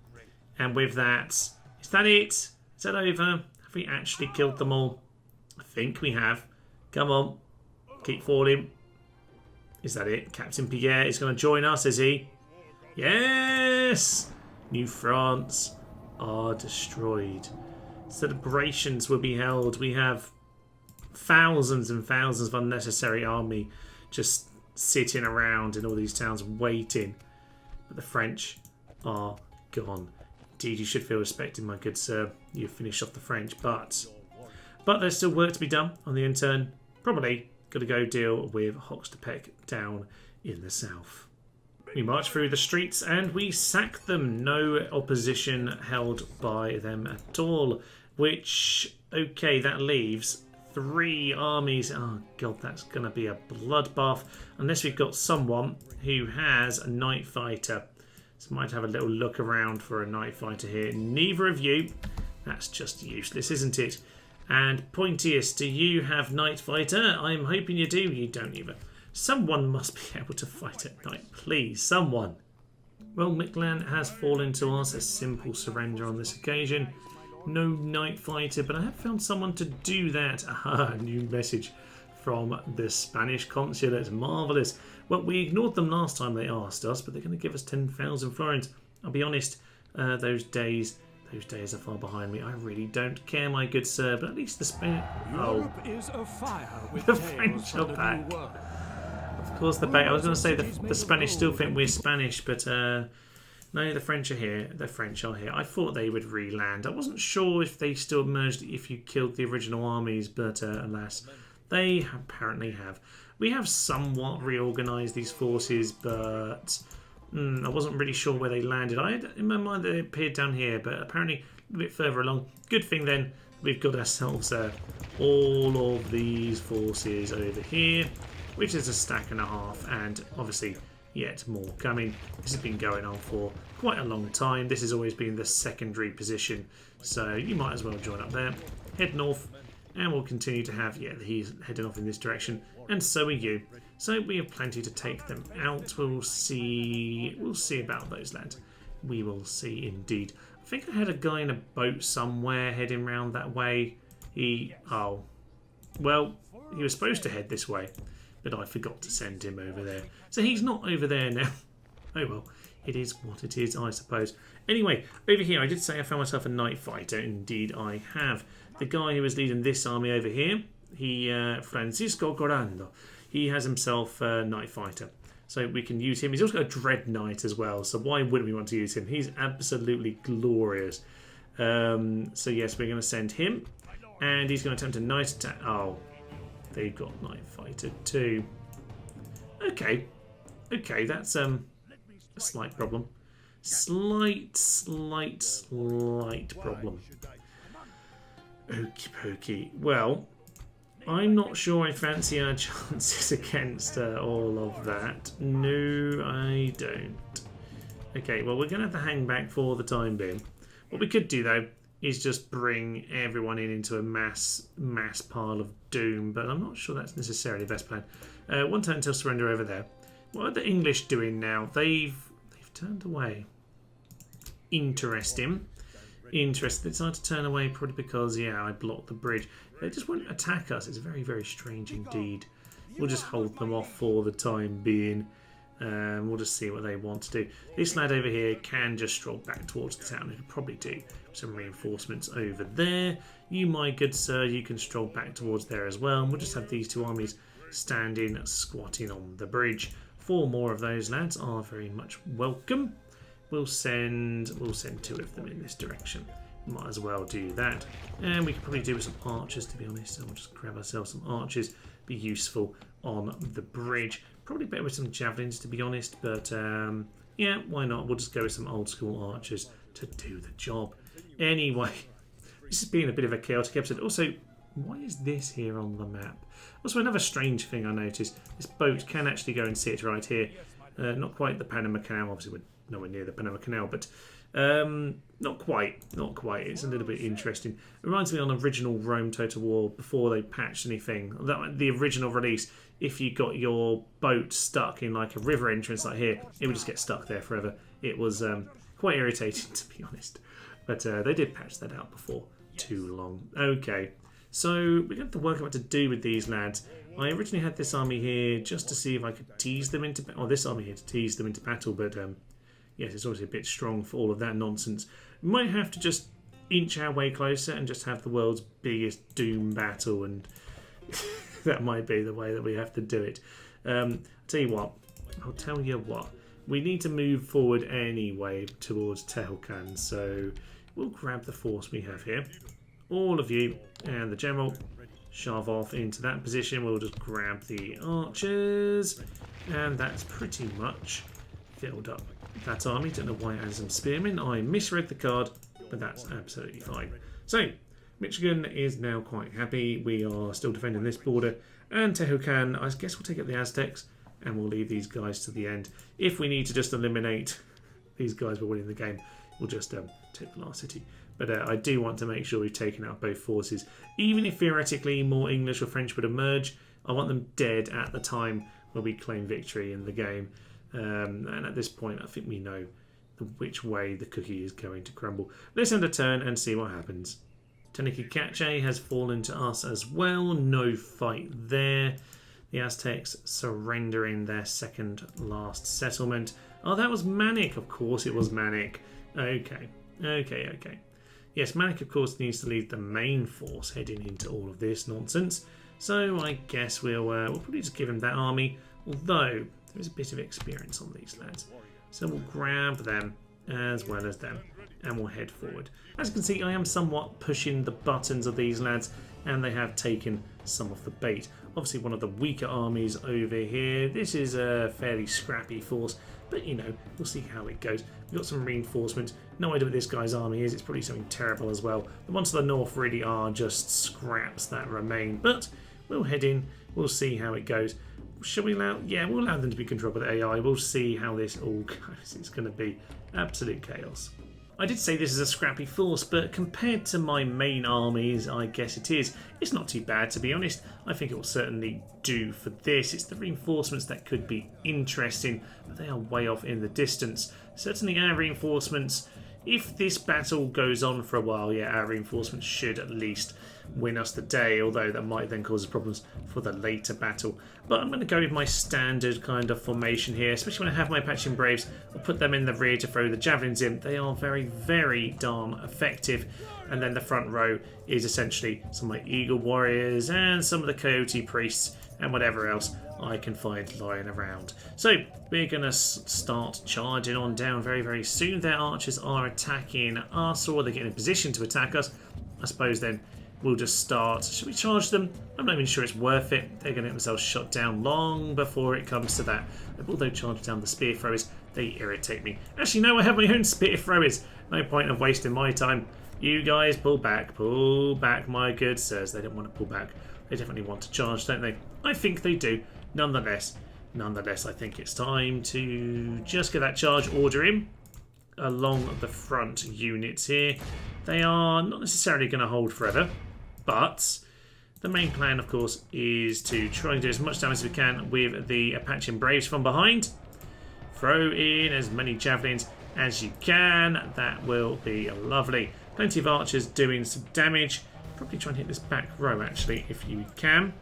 And with that, is that it? Is that over? Have we actually killed them all? I think we have. Come on. Keep falling. Is that it? Captain Pierre is going to join us, is he? Yes! New France are destroyed. Celebrations will be held. We have thousands and thousands of unnecessary army just sitting around in all these towns waiting. But the French are gone. Indeed, you should feel respected, my good sir. You've finished off the French, but there's still work to be done on the intern. Probably got to go deal with Hoxtepec down in the south. We march through the streets and we sack them. No opposition held by them at all. Which, okay, that leaves 3 armies. Oh, God, that's going to be a bloodbath. Unless we've got someone who has a night fighter. So might have a little look around for a night fighter here. Neither of you. That's just useless, isn't it? And Pointius, do you have night fighter? I'm hoping you do. You don't either. Someone must be able to fight at night. Please, someone. Well, Mictlan has fallen to us. A simple surrender on this occasion. No night fighter, but I have found someone to do that. Aha, new message from the Spanish consulate. Marvellous. Well, we ignored them last time they asked us, but they're going to give us 10,000 florins. I'll be honest, those days are far behind me. I really don't care, my good sir, but at least the Spanish... Europe is afire with the French are back. Of course they're back. I was going to say the Spanish still think we're Spanish, but no, the French are here. The French are here. I thought they would re-land. I wasn't sure if they still emerged if you killed the original armies, but alas, they apparently have. We have somewhat reorganised these forces, but I wasn't really sure where they landed. I had in my mind they appeared down here, but apparently a bit further along. Good thing then we've got ourselves all of these forces over here, which is a stack and a half, and obviously yet more coming. This has been going on for quite a long time. This has always been the secondary position, so you might as well join up there. Head north, and we'll continue to have, he's heading off in this direction, and so are you. So we have plenty to take them out. We'll see about those lads. We will see indeed. I think I had a guy in a boat somewhere heading round that way. He was supposed to head this way, but I forgot to send him over there. So he's not over there now. Oh well, it is what it is, I suppose. Anyway, over here, I did say I found myself a night fighter. Indeed, I have. The guy who was leading this army over here, Francisco Corando, he has himself a night fighter. So we can use him. He's also got a dread knight as well, so why wouldn't we want to use him? He's absolutely glorious. So yes, we're going to send him, and he's going to attempt a night attack. Oh, they've got night fighter too. Okay, that's a slight problem. Slight problem. Okie pokey. Well, I'm not sure I fancy our chances against all of that. No, I don't. Okay, well, we're going to have to hang back for the time being. What we could do, though, is just bring everyone into a mass pile of doom, but I'm not sure that's necessarily the best plan. One turn until surrender over there. What are the English doing now? They've turned away. Interesting. They decided to turn away probably because, I blocked the bridge. They just won't attack us. It's very, very strange indeed. We'll just hold them off for the time being. We'll just see what they want to do. This lad over here can just stroll back towards the town. He'll probably do some reinforcements over there. You, my good sir, you can stroll back towards there as well. And we'll just have these two armies standing, squatting on the bridge. 4 more of those lads are very much welcome. We'll send 2 of them in this direction. Might as well do that. And we could probably do with some archers, to be honest. So we'll just grab ourselves some archers. Be useful on the bridge. Probably better with some javelins, to be honest. But why not? We'll just go with some old school archers to do the job. Anyway, this has been a bit of a chaotic episode. Also, why is this here on the map? Also, another strange thing I noticed. This boat can actually go and sit right here. Not quite the Panama Canal, obviously we're nowhere near the Panama Canal, but not quite. It's a little bit interesting. It reminds me on original Rome Total War, before they patched anything. The original release, if you got your boat stuck in like a river entrance like here, it would just get stuck there forever. It was quite irritating, to be honest. But they did patch that out before too long. Okay, so we're going to have to work out what to do with these lads. I originally had this army here just to see if I could tease them into... Or this army here to tease them into battle, but... yes, it's obviously a bit strong for all of that nonsense. We might have to just inch our way closer and just have the world's biggest doom battle, and that might be the way that we have to do it. I'll tell you what. We need to move forward anyway towards Tlaxcalans, so we'll grab the force we have here. All of you and the general shove off into that position. We'll just grab the archers, and that's pretty much filled up that army. Don't know why it has some spearmen. I misread the card, but that's absolutely fine. So, Michigan is now quite happy. We are still defending this border. And Tehucan, I guess we'll take out the Aztecs, and we'll leave these guys to the end. If we need to just eliminate these guys by winning the game, we'll just take the last city. But I do want to make sure we've taken out both forces. Even if theoretically more English or French would emerge, I want them dead at the time where we claim victory in the game. And at this point, I think we know which way the cookie is going to crumble. Let's end a turn and see what happens. Tlaxcalans has fallen to us as well. No fight there. The Aztecs surrendering their second last settlement. Oh, that was Manic. Of course it was Manic. Okay. Yes, Manic, of course, needs to lead the main force heading into all of this nonsense. So I guess we'll probably just give him that army. Although, there is a bit of experience on these lads. So we'll grab them as well as them. And we'll head forward. As you can see, I am somewhat pushing the buttons of these lads, and they have taken some of the bait. Obviously, one of the weaker armies over here. This is a fairly scrappy force, but you know, we'll see how it goes. We've got some reinforcements. No idea what this guy's army is. It's probably something terrible as well. The ones to the north really are just scraps that remain, but we'll head in. We'll see how it goes. Shall we allow? Yeah, we'll allow them to be controlled by the AI. We'll see how this all goes. It's going to be absolute chaos. I did say this is a scrappy force, but compared to my main armies, I guess it is. It's not too bad, to be honest. I think it will certainly do for this. It's the reinforcements that could be interesting, but they are way off in the distance. Certainly our reinforcements, if this battle goes on for a while, yeah, our reinforcements should at least win us the day, although that might then cause problems for the later battle. But I'm going to go with my standard kind of formation here, especially when I have my Apache Braves. I'll put them in the rear to throw the javelins in. They are very, very darn effective. And then the front row is essentially some of my Eagle Warriors and some of the Coyote Priests and whatever else I can find lying around. So we're going to start charging on down very, very soon. Their archers are attacking us, or they're getting in position to attack us. I suppose then we'll just start. Should we charge them? I'm not even sure it's worth it. They're going to get themselves shot down long before it comes to that. Although charge down the spear throwers, they irritate me. Actually, no, I have my own spear throwers. No point of wasting my time. You guys pull back, my good sirs. They don't want to pull back. They definitely want to charge, don't they? I think they do. Nonetheless, I think it's time to just get that charge order in along the front units here. They are not necessarily going to hold forever, but the main plan, of course, is to try and do as much damage as we can with the Apache Braves from behind. Throw in as many javelins as you can. That will be lovely. Plenty of archers doing some damage. Probably try and hit this back row, actually, if you can.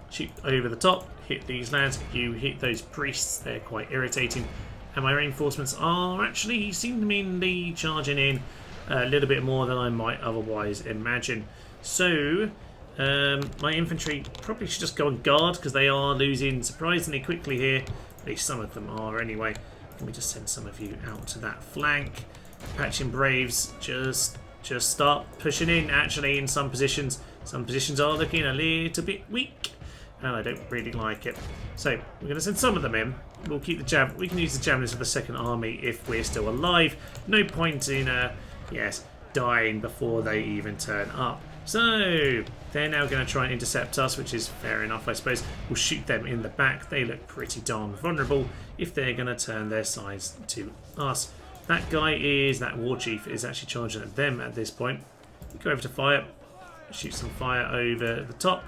Shoot over the top. Hit these lads. You hit those priests. They're quite irritating. And my reinforcements are actually seemingly charging in a little bit more than I might otherwise imagine. So, my infantry probably should just go on guard because they are losing surprisingly quickly here. At least some of them are anyway. Can we just send some of you out to that flank? Apache Braves just start pushing in. Actually, in some positions are looking a little bit weak, and I don't really like it. So we're going to send some of them in. We'll keep the we can use the javelins for the second army if we're still alive. No point in dying before they even turn up. So they're now going to try and intercept us, which is fair enough, I suppose. We'll shoot them in the back. They look pretty darn vulnerable if they're going to turn their sides to us. That war chief is actually charging at them at this point. Go over to fire, shoot some fire over the top.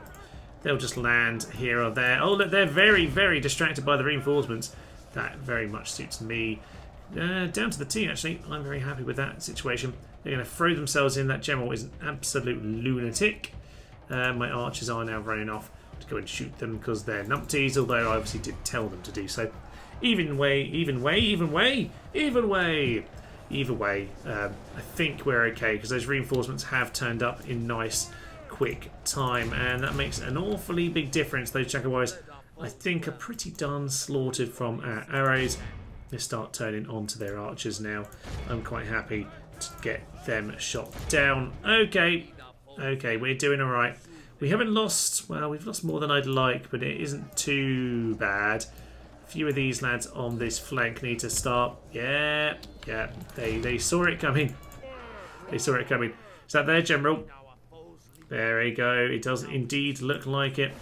They'll just land here or there. Oh, look, they're very, very distracted by the reinforcements. That very much suits me. Down to the T, actually. I'm very happy with that situation. They're going to throw themselves in. That general is an absolute lunatic. My archers are now running off to go and shoot them because they're numpties, although I obviously did tell them to do so. Either way, I think we're okay because those reinforcements have turned up in nice, quick time, and that makes an awfully big difference. Those Jaguars, I think, are pretty darn slaughtered from our arrows. They start turning onto their archers now. I'm quite happy to get them shot down. Okay, we're doing all right. We haven't lost, well, we've lost more than I'd like, but it isn't too bad. A few of these lads on this flank need to start. Yeah, they saw it coming. Is that their general? There we go. It does indeed look like it.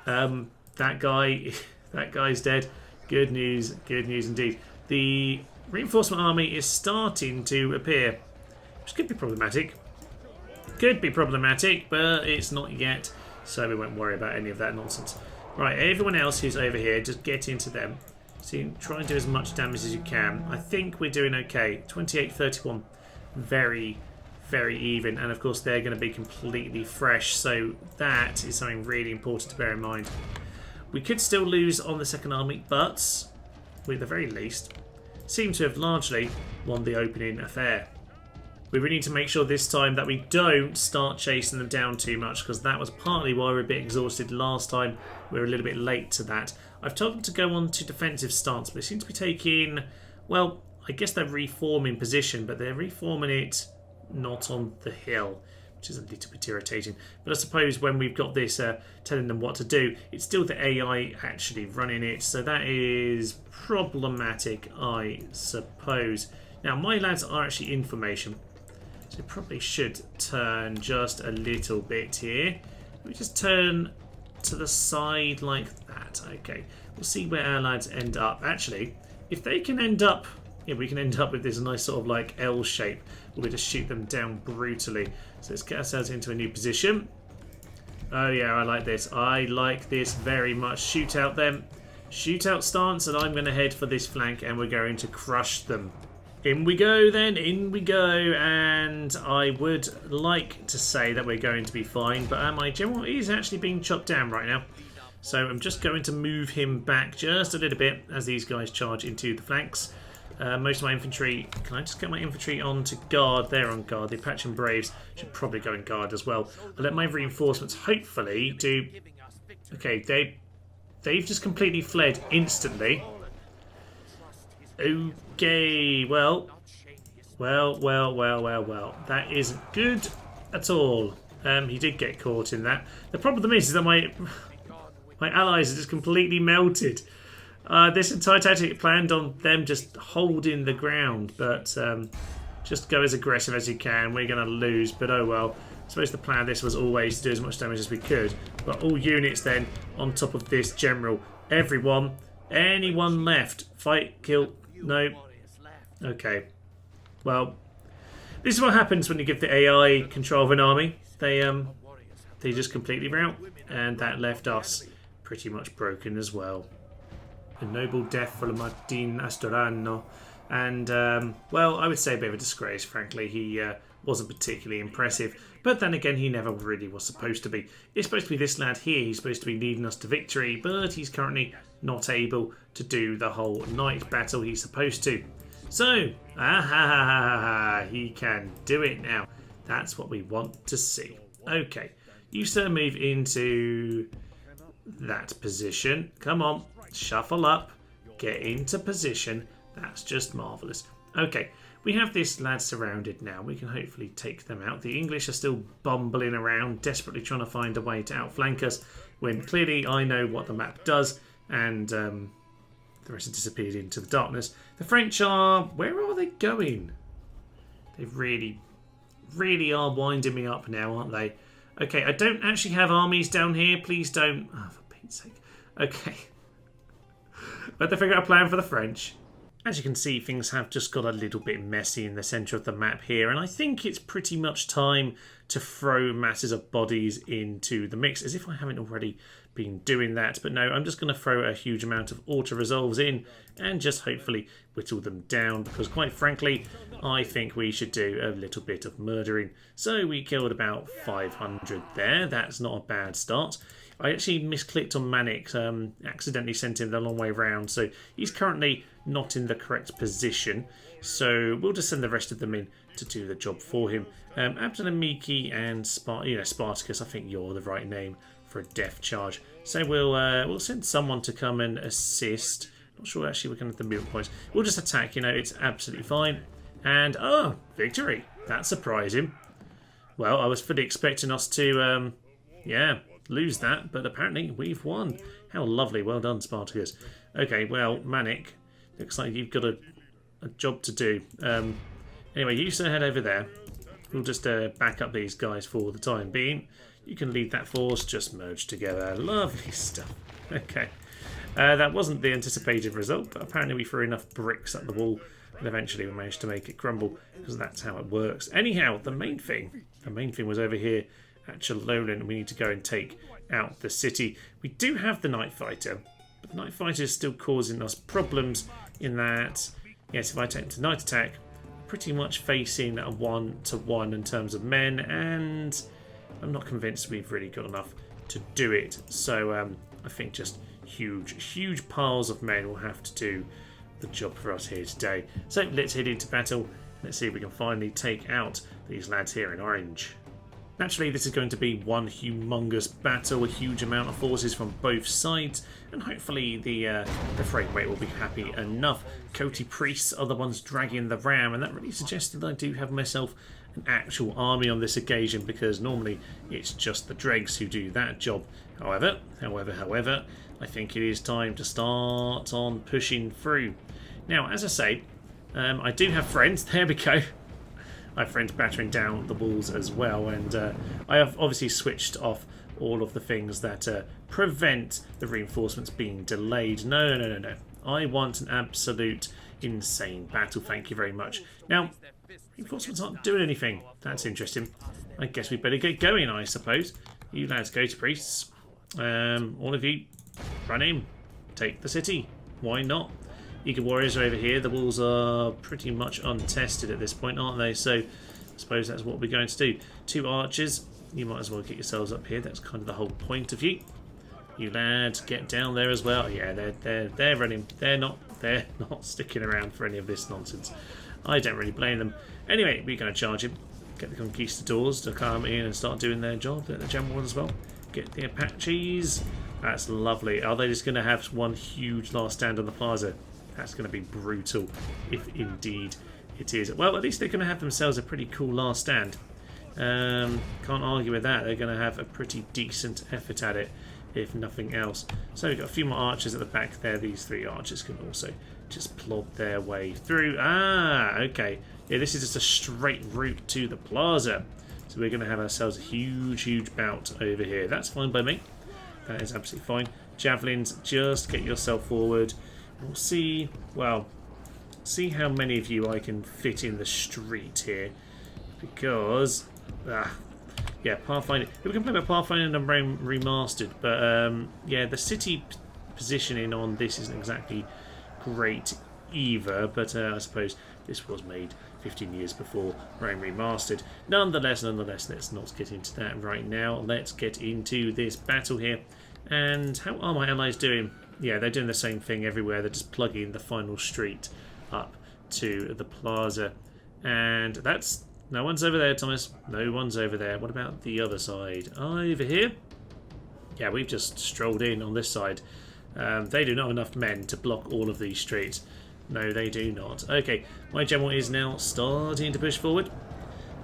That guy's dead. Good news indeed. The reinforcement army is starting to appear, which could be problematic. But it's not yet, so we won't worry about any of that nonsense. Right, everyone else who's over here, just get into them. So try and do as much damage as you can. I think we're doing okay. 28-31. Very, very even. And of course they're going to be completely fresh. So that is something really important to bear in mind. We could still lose on the second army, but we at the very least seem to have largely won the opening affair. We really need to make sure this time that we don't start chasing them down too much, because that was partly why we were a bit exhausted last time. We were a little bit late to that. I've told them to go on to defensive stance, but they seem to be taking, well, I guess they're reforming position, but they're reforming it not on the hill, which is a little bit irritating. But I suppose when we've got this telling them what to do, it's still the AI actually running it, so that is problematic, I suppose. Now, my lads are actually in formation, so probably should turn just a little bit here. We just turn to the side like that. Okay, we'll see where our lads end up. Actually, if they can end up, yeah, we can end up with this nice sort of like L shape where we just shoot them down brutally. So let's get ourselves into a new position. Oh yeah, I like this. I like this very much. Shoot out them. Shoot out stance, and I'm going to head for this flank and we're going to crush them. In we go then, in we go, and I would like to say that we're going to be fine, but my general is actually being chopped down right now. So I'm just going to move him back just a little bit as these guys charge into the flanks. Most of my infantry, can I just get my infantry on to guard? They're on guard. The Apache Braves should probably go in guard as well. I'll let my reinforcements hopefully do... Okay, they've just completely fled instantly. Okay, well. That isn't good at all. He did get caught in that. The problem is that my allies are just completely melted. This entire tactic planned on them just holding the ground, but just go as aggressive as you can. We're going to lose, but oh well. I suppose the plan of this was always to do as much damage as we could. But all units then on top of this general. Everyone, anyone left? Fight, kill, no. Okay. Well, this is what happens when you give the AI control of an army. They just completely rout, and that left us pretty much broken as well. A noble death for Martin Astorano, and well, I would say a bit of a disgrace. Frankly, he wasn't particularly impressive. But then again, he never really was supposed to be. It's supposed to be this lad here. He's supposed to be leading us to victory, but he's currently not able to do the whole night battle he's supposed to. So, he can do it now. That's what we want to see. Okay, you sir move into that position. Come on, shuffle up, get into position. That's just marvellous. Okay, we have this lad surrounded now. We can hopefully take them out. The English are still bumbling around, desperately trying to find a way to outflank us, when clearly I know what the map does, and the rest have disappeared into the darkness. The French are... where are they going? They really, really are winding me up now, aren't they? Okay, I don't actually have armies down here. Please don't... oh, for Pete's sake. Okay. But they figure out a plan for the French. As you can see, things have just got a little bit messy in the centre of the map here, and I think it's pretty much time to throw masses of bodies into the mix, as if I haven't already been doing that. But no, I'm just going to throw a huge amount of auto-resolves in and just hopefully whittle them down, because quite frankly, I think we should do a little bit of murdering. So we killed about 500 there. That's not a bad start. I actually misclicked on Manic, accidentally sent him the long way round, so he's currently not in the correct position. So we'll just send the rest of them in to do the job for him. Abdulhamiki and Spartacus, I think you're the right name for a death charge. So we'll send someone to come and assist. Not sure actually we're going to have the movement points. We'll just attack, it's absolutely fine. And, oh, victory. That's surprising. Well, I was fully expecting us to, lose that, but apparently we've won. How lovely. Well done, Spartacus. Okay, well, Manic, looks like you've got a job to do. Anyway, you sir head over there. We'll just back up these guys for the time being. You can lead that force, just merge together. Lovely stuff. Okay. That wasn't the anticipated result, but apparently we threw enough bricks at the wall and eventually we managed to make it crumble, because that's how it works. Anyhow, the main thing was over here at Chalolan. We need to go and take out the city. We do have the Night Fighter, but But the night fighter is still causing us problems in that, yes, if I attempt a night attack, pretty much facing a 1-to-1 in terms of men, and I'm not convinced we've really got enough to do it. So I think just huge piles of men will have to do the job for us here today. So let's head into battle. Let's see if we can finally take out these lads here in orange. Naturally, this is going to be one humongous battle, a huge amount of forces from both sides, and hopefully the frame rate will be happy enough. Coty priests are the ones dragging the ram, and that really suggests that I do have myself an actual army on this occasion, because normally it's just the dregs who do that job. However, I think it is time to start on pushing through. Now, as I say, I do have friends. There we go. I have friends battering down the walls as well, and I have obviously switched off all of the things that prevent the reinforcements being delayed. No. I want an absolute insane battle, thank you very much. Now, reinforcements aren't doing anything. That's interesting. I guess we better get going, I suppose. You lads go to priests. All of you, run in. Take the city. Why not? Eager warriors are over here. The walls are pretty much untested at this point, aren't they? So I suppose that's what we're going to do. 2 archers. You might as well get yourselves up here. That's kind of the whole point of you. You lads, get down there as well. Yeah, they're running. They're not sticking around for any of this nonsense. I don't really blame them. Anyway, we're going to charge him. Get the conquistadors to come in and start doing their job. Get the generals as well. Get the Apaches. That's lovely. Are they just going to have one huge last stand on the plaza? That's going to be brutal, if indeed it is. Well, at least they're going to have themselves a pretty cool last stand. Can't argue with that. They're going to have a pretty decent effort at it, if nothing else. So we've got a few more archers at the back there. These 3 archers can also just plod their way through. Okay. Yeah, this is just a straight route to the plaza. So we're going to have ourselves a huge bout over here. That's fine by me. That is absolutely fine. Javelins, just get yourself forward. We'll see, see how many of you I can fit in the street here. Because, yeah, Pathfinder. We can play about Pathfinder and Rome Remastered, but yeah, the city positioning on this isn't exactly great either, but I suppose this was made 15 years before Rome Remastered. Nonetheless, let's not get into that right now. Let's get into this battle here. And how are my allies doing? Yeah, they're doing the same thing everywhere. They're just plugging the final street up to the plaza. And that's... No one's over there, Thomas. No one's over there. What about the other side? Over here? Yeah, we've just strolled in on this side. They do not have enough men to block all of these streets. No, they do not. Okay, my general is now starting to push forward.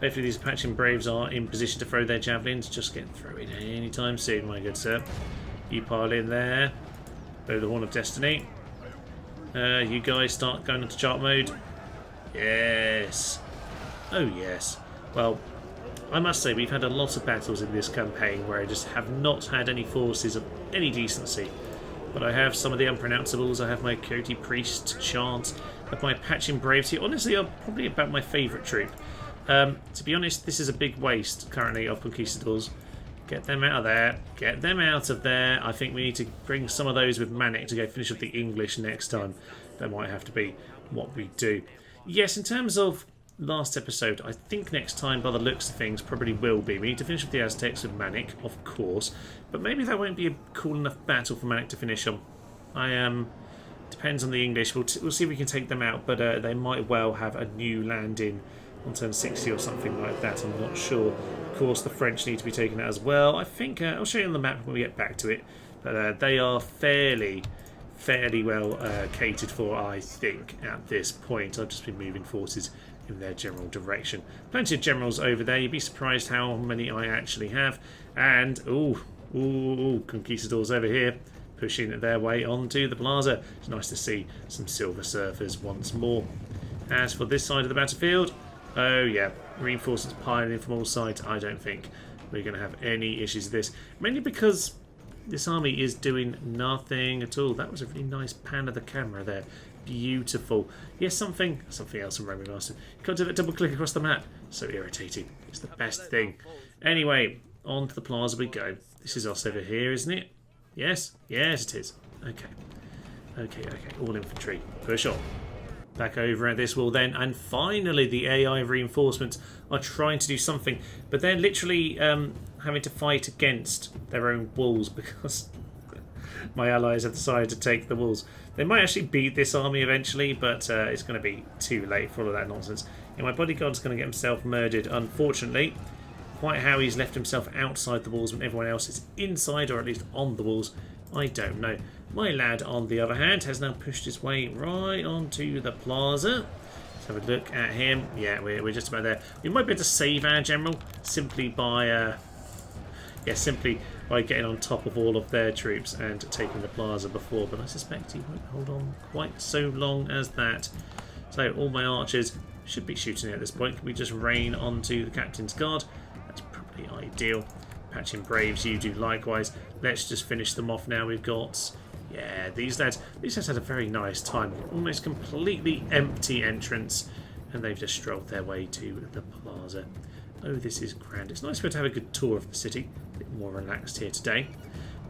Hopefully these Apache Braves are in position to throw their javelins. Just get thrown anytime soon, my good sir. You pile in there. Blow the Horn of Destiny. You guys start going into chart mode. Yes. Oh yes. Well, I must say we've had a lot of battles in this campaign where I just have not had any forces of any decency. But I have some of the unpronounceables. I have my Coty Priest chant. I have my Apache Braves here. Honestly, are probably about my favourite troop. To be honest, this is a big waste currently of conquistadors. Get them out of there. Get them out of there. I think we need to bring some of those with Manic to go finish with the English next time. That might have to be what we do. Yes, in terms of last episode, I think next time, by the looks of things, probably will be. We need to finish with the Aztecs with Manic, of course. But maybe that won't be a cool enough battle for Manic to finish on. Depends on the English. We'll see if we can take them out, but they might well have a new landing on turn 60 or something like that. I'm not sure. Of course, the French need to be taken out as well. I think I'll show you on the map when we get back to it. But they are fairly well catered for, I think, at this point. I've just been moving forces in their general direction. Plenty of generals over there. You'd be surprised how many I actually have. And, conquistadors over here, pushing their way onto the plaza. It's nice to see some Silver Surfers once more. As for this side of the battlefield, oh yeah, reinforcements piling in from all sides. I don't think we're going to have any issues with this. Mainly because this army is doing nothing at all. That was a really nice pan of the camera there. Beautiful. Yes, something else from Rome Remastered. You can't do that double click across the map. So irritating. It's the best thing. Anyway, on to the plaza we go. This is us over here, isn't it? Yes? Yes, it is. Okay. Okay. All infantry. Push on. Back over at this wall then, and finally the AI reinforcements are trying to do something, but they're literally having to fight against their own walls because my allies have decided to take the walls. They might actually beat this army eventually, but it's going to be too late for all of that nonsense. And my bodyguard's going to get himself murdered, unfortunately. Quite how he's left himself outside the walls when everyone else is inside, or at least on the walls, I don't know. My lad, on the other hand, has now pushed his way right onto the plaza. Let's have a look at him. Yeah, we're just about there. We might be able to save our general simply by getting on top of all of their troops and taking the plaza before. But I suspect he won't hold on quite so long as that. So all my archers should be shooting at this point. Can we just rain onto the captain's guard? That's probably ideal. Patching Braves, you do likewise. Let's just finish them off now. We've got, yeah, these lads had a very nice time. Almost completely empty entrance, and they've just strolled their way to the plaza. Oh, this is grand. It's nice for to have a good tour of the city. A bit more relaxed here today.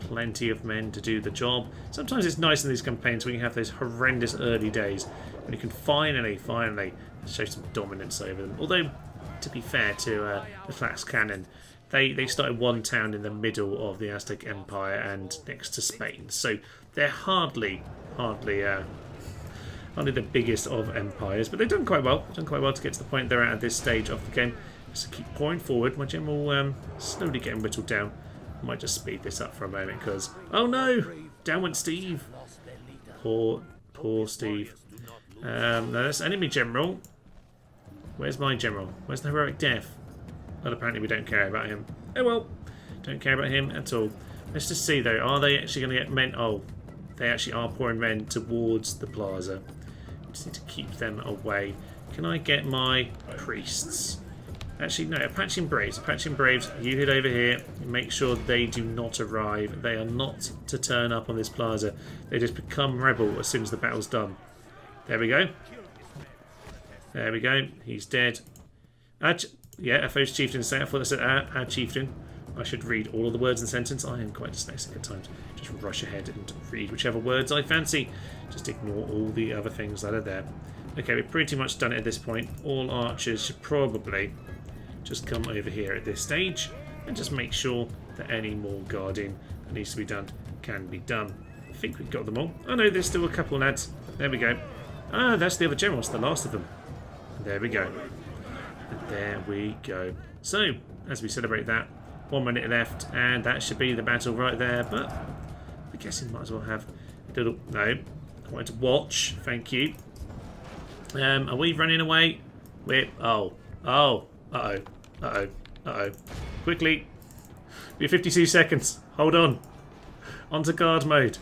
Plenty of men to do the job. Sometimes it's nice in these campaigns when you have those horrendous early days when you can finally show some dominance over them. Although, to be fair to the Tlaxcalan, they started one town in the middle of the Aztec Empire and next to Spain, so they're hardly the biggest of empires, but they've done quite well. They've done quite well to get to the point they're at this stage of the game. Just keep pouring forward. My general slowly getting whittled down. I might just speed this up for a moment because, oh no, down went Steve. Poor Steve. No, that's enemy general. Where's my general? Where's the heroic death? Well, apparently we don't care about him. Oh well, don't care about him at all. Let's just see though, are they actually going to get men? Oh, they actually are pouring men towards the plaza. Just need to keep them away. Can I get my priests? Actually, no, Patching Braves. Patching Braves, you head over here. Make sure they do not arrive. They are not to turn up on this plaza. They just become rebel as soon as the battle's done. There we go. There we go. He's dead. Yeah, FO's chieftain. I thought I said our chieftain. I should read all of the words in the sentence. I am quite dyslexic at times. Just rush ahead and read whichever words I fancy. Just ignore all the other things that are there. Okay, we've pretty much done it at this point. All archers should probably just come over here at this stage and just make sure that any more guarding that needs to be done can be done. I think we've got them all. Oh no, there's still a couple, lads. There we go. Ah, that's the other general. It's the last of them. There we go. And there we go. So, as we celebrate that, 1 minute left, and that should be the battle right there. But I guess it might as well have a little. No, I wanted to watch. Thank you. Are we running away? We're. Oh. Quickly. We have 52 seconds. Hold on. Onto guard mode.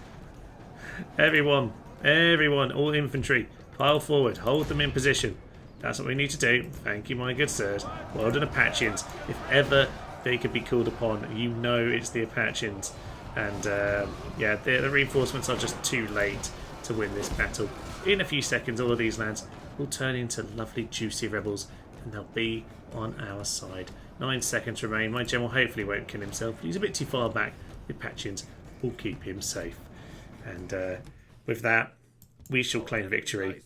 Everyone, all infantry, pile forward. Hold them in position. That's what we need to do. Thank you, my good sirs. Well done, Apacheans. If ever they could be called upon, you know it's the Apacheans. And yeah, the reinforcements are just too late to win this battle. In a few seconds, all of these lads will turn into lovely, juicy rebels, and they'll be on our side. 9 seconds remain. My general hopefully won't kill himself. He's a bit too far back. The Apacheans will keep him safe. And with that, we shall claim victory.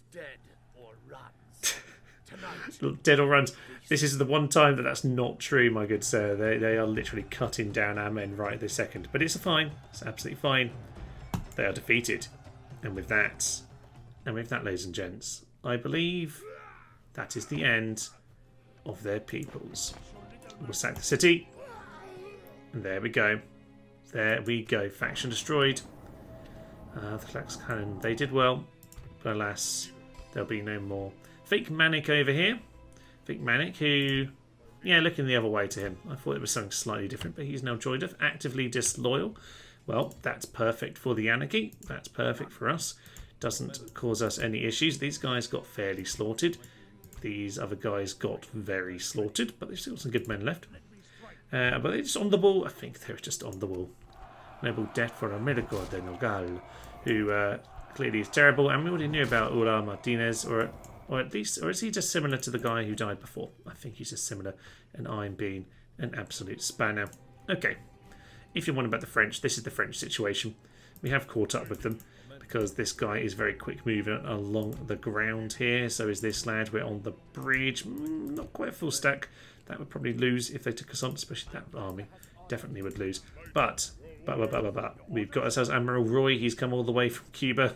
Dead or runs. This is the one time that's not true, my good sir. They are literally cutting down our men right this second. But it's fine. It's absolutely fine. They are defeated. And with that, ladies and gents, I believe that is the end of their peoples. We'll sack the city. And there we go. There we go. Faction destroyed. The Tlaxcalan, they did well. But alas, there'll be no more. Fake Manic over here. Fake Manic, who, yeah, looking the other way to him. I thought it was something slightly different, but he's now joined us. Actively disloyal. Well, that's perfect for the anarchy. That's perfect for us. Doesn't cause us any issues. These guys got fairly slaughtered. These other guys got very slaughtered, but they've still got some good men left. But they're just on the wall. I think they're just on the wall. Noble death for Amerigo de Nogal, who clearly is terrible. And we already knew about Ura Martinez, or is he just similar to the guy who died before? I think he's just similar, and I'm being an absolute spanner. Okay, if you're wondering about the French, this is the French situation. we have caught up with them because this guy is very quick moving along the ground here. So is this lad. We're on the bridge. Not quite full stack. That would probably lose if they took us on, especially that army. Definitely would lose. But we've got ourselves Admiral Roy. He's come all the way from Cuba.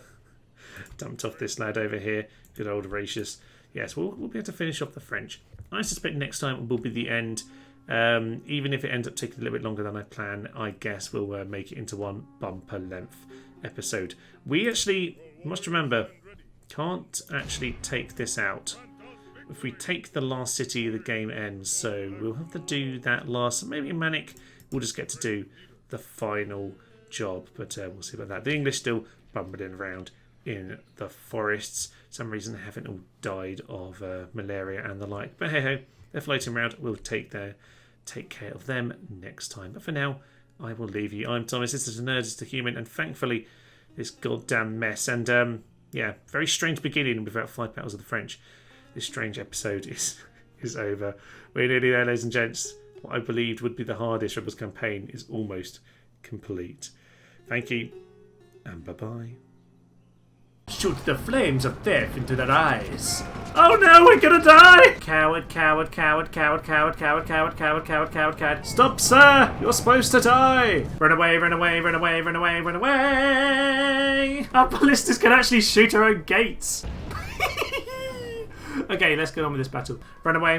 Dumped off this lad over here. Good old Horatius. Yes, we'll be able to finish off the French. I suspect next time will be the end. Even if it ends up taking a little bit longer than I plan, I guess we'll make it into one bumper length episode. We actually must remember can't actually take this out. If we take the last city, the game ends. So we'll have to do that last. Maybe in Manic, we'll just get to do the final job. But we'll see about that. The English still bumbling around in the forests. For some reason they haven't all died of malaria and the like. But hey ho, they're floating around. We'll take care of them next time. But for now, I will leave you. I'm Thomas. This is a Nerd, It's a Human, and thankfully this goddamn mess. And yeah, very strange beginning with about 5 battles of the French. This strange episode is over. We're nearly there, ladies and gents. What I believed would be the hardest Rebels campaign is almost complete. Thank you, and bye-bye. Shoot the flames of death into their eyes. Oh no, we're gonna die! Coward, coward, coward, coward, coward, coward, coward, coward, coward, coward, coward. Stop, sir! You're supposed to die! Run away, run away, run away, run away, run away! Our ballistas can actually shoot our own gates! Okay, let's get on with this battle. Run away.